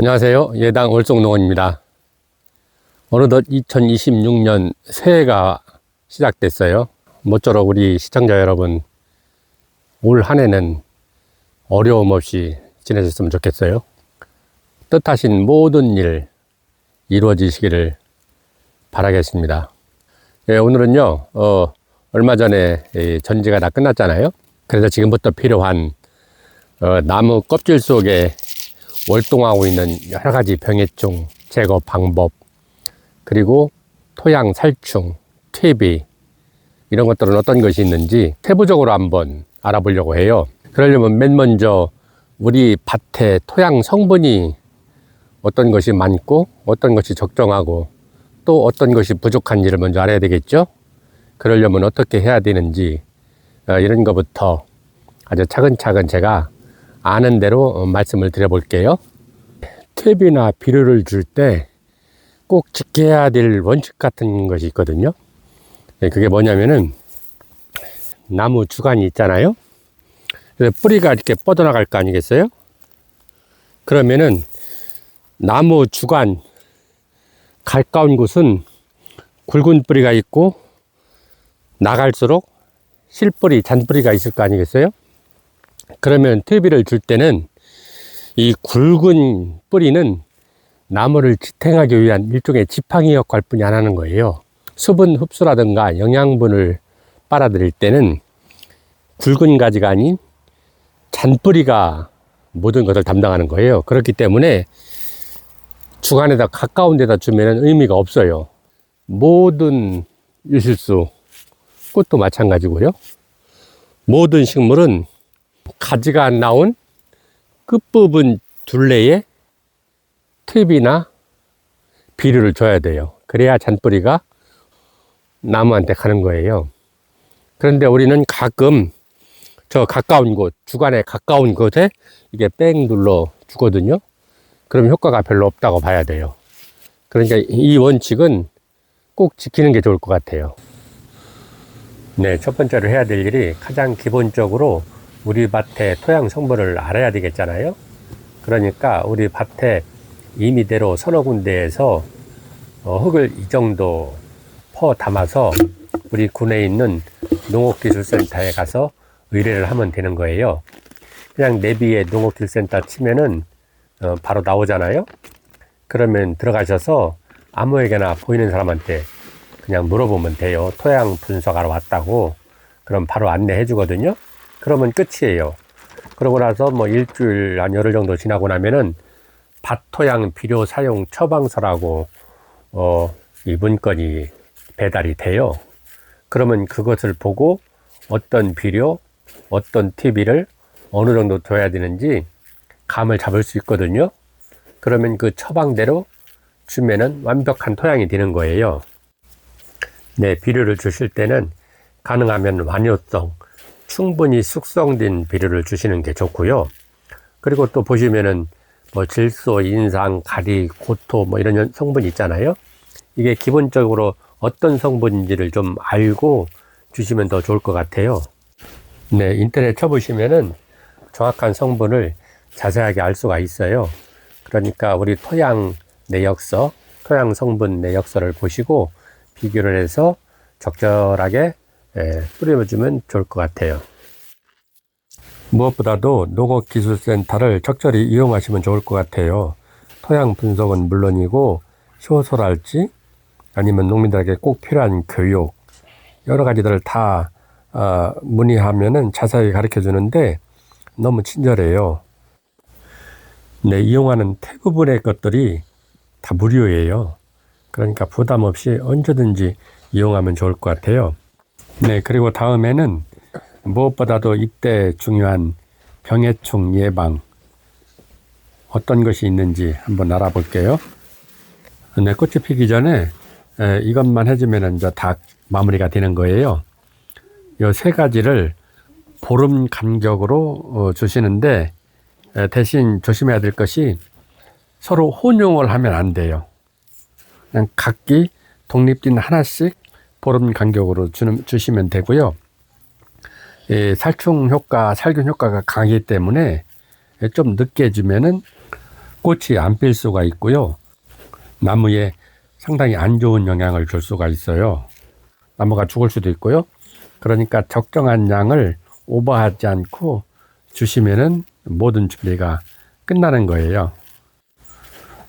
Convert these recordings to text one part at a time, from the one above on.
안녕하세요. 예당 월송농원입니다. 어느덧 2026년 새해가 시작됐어요. 모쪼록 우리 시청자 여러분 올 한해는 어려움 없이 지내셨으면 좋겠어요. 뜻하신 모든 일 이루어지시기를 바라겠습니다. 예, 오늘은요 얼마 전에 전지가 다 끝났잖아요. 그래서 지금부터 필요한 나무 껍질 속에 월동하고 있는 여러 가지 병해충 제거 방법, 그리고 토양 살충, 퇴비, 이런 것들은 어떤 것이 있는지 세부적으로 한번 알아보려고 해요. 그러려면 맨 먼저 우리 밭의 토양 성분이 어떤 것이 많고 어떤 것이 적정하고 또 어떤 것이 부족한지를 먼저 알아야 되겠죠. 그러려면 어떻게 해야 되는지 이런 것부터 아주 차근차근 제가 아는 대로 말씀을 드려볼게요. 퇴비나 비료를 줄 때 꼭 지켜야 될 원칙 같은 것이 있거든요. 그게 뭐냐면은 나무 주간이 있잖아요. 그래서 뿌리가 이렇게 뻗어나갈 거 아니겠어요? 그러면은 나무 주간 가까운 곳은 굵은 뿌리가 있고 나갈수록 실뿌리, 잔뿌리가 있을 거 아니겠어요? 그러면 퇴비를 줄 때는 이 굵은 뿌리는 나무를 지탱하기 위한 일종의 지팡이 역할 뿐이 안 하는 거예요. 수분 흡수라든가 영양분을 빨아들일 때는 굵은 가지가 아닌 잔뿌리가 모든 것을 담당하는 거예요. 그렇기 때문에 주간에다 가까운 데다 주면 의미가 없어요. 모든 유실수, 꽃도 마찬가지고요. 모든 식물은 가지가 안 나온 끝부분 둘레에 퇴비나 비료를 줘야 돼요. 그래야 잔뿌리가 나무한테 가는 거예요. 그런데 우리는 가끔 저 가까운 곳, 주간에 가까운 곳에 이게 뺑 눌러 주거든요. 그럼 효과가 별로 없다고 봐야 돼요. 그러니까 이 원칙은 꼭 지키는 게 좋을 것 같아요. 네, 첫 번째로 해야 될 일이 가장 기본적으로 우리 밭의 토양 성분을 알아야 되겠잖아요. 그러니까 우리 밭에 임의대로 서너 군데에서 흙을 이 정도 퍼 담아서 우리 군에 있는 농업기술센터에 가서 의뢰를 하면 되는 거예요. 그냥 내비에 농업기술센터 치면은 바로 나오잖아요. 그러면 들어가셔서 아무에게나 보이는 사람한테 그냥 물어보면 돼요. 토양 분석하러 왔다고. 그럼 바로 안내해 주거든요. 그러면 끝이에요. 그러고 나서 뭐 일주일 한 열흘 정도 지나고 나면은 밭토양 비료 사용 처방서라고 이 문건이 배달이 돼요. 그러면 그것을 보고 어떤 비료, 어떤 퇴비를 어느 정도 줘야 되는지 감을 잡을 수 있거든요. 그러면 그 처방대로 주면은 완벽한 토양이 되는 거예요. 네, 비료를 주실 때는 가능하면 완효성, 충분히 숙성된 비료를 주시는 게 좋고요. 그리고 또 보시면은 뭐 질소, 인상, 가리, 고토 뭐 이런 성분이 있잖아요. 이게 기본적으로 어떤 성분인지를 좀 알고 주시면 더 좋을 것 같아요. 네, 인터넷 쳐보시면은 정확한 성분을 자세하게 알 수가 있어요. 그러니까 우리 토양 내역서, 토양 성분 내역서를 보시고 비교를 해서 적절하게 뿌려주면 좋을 것 같아요. 무엇보다도 농업기술센터를 적절히 이용하시면 좋을 것 같아요. 토양 분석은 물론이고 효소랄지 아니면 농민들에게 꼭 필요한 교육 여러 가지들을 다 문의하면은 자세하게 가르쳐 주는데 너무 친절해요. 네, 이용하는 대부분의 것들이 다 무료예요. 그러니까 부담 없이 언제든지 이용하면 좋을 것 같아요. 네, 그리고 다음에는 무엇보다도 이때 중요한 병해충 예방 어떤 것이 있는지 한번 알아볼게요. 네, 꽃이 피기 전에 이것만 해주면 이제 다 마무리가 되는 거예요. 이 세 가지를 보름 간격으로 주시는데 대신 조심해야 될 것이 서로 혼용을 하면 안 돼요. 그냥 각기 독립된 하나씩 보름 간격으로 주시면 되고요. 살충 효과, 살균 효과가 강하기 때문에 좀 늦게 주면은 꽃이 안 필 수가 있고요. 나무에 상당히 안 좋은 영향을 줄 수가 있어요. 나무가 죽을 수도 있고요. 그러니까 적정한 양을 오버하지 않고 주시면은 모든 준비가 끝나는 거예요.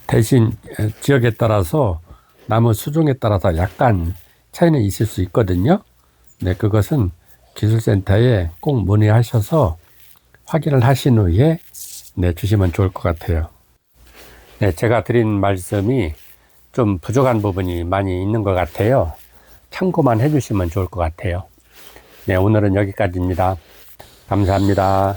대신 지역에 따라서 나무 수종에 따라서 약간 차이는 있을 수 있거든요. 네, 그것은 기술센터에 꼭 문의하셔서 확인을 하신 후에 네, 주시면 좋을 것 같아요. 네, 제가 드린 말씀이 좀 부족한 부분이 많이 있는 것 같아요. 참고만 해주시면 좋을 것 같아요. 네, 오늘은 여기까지입니다. 감사합니다.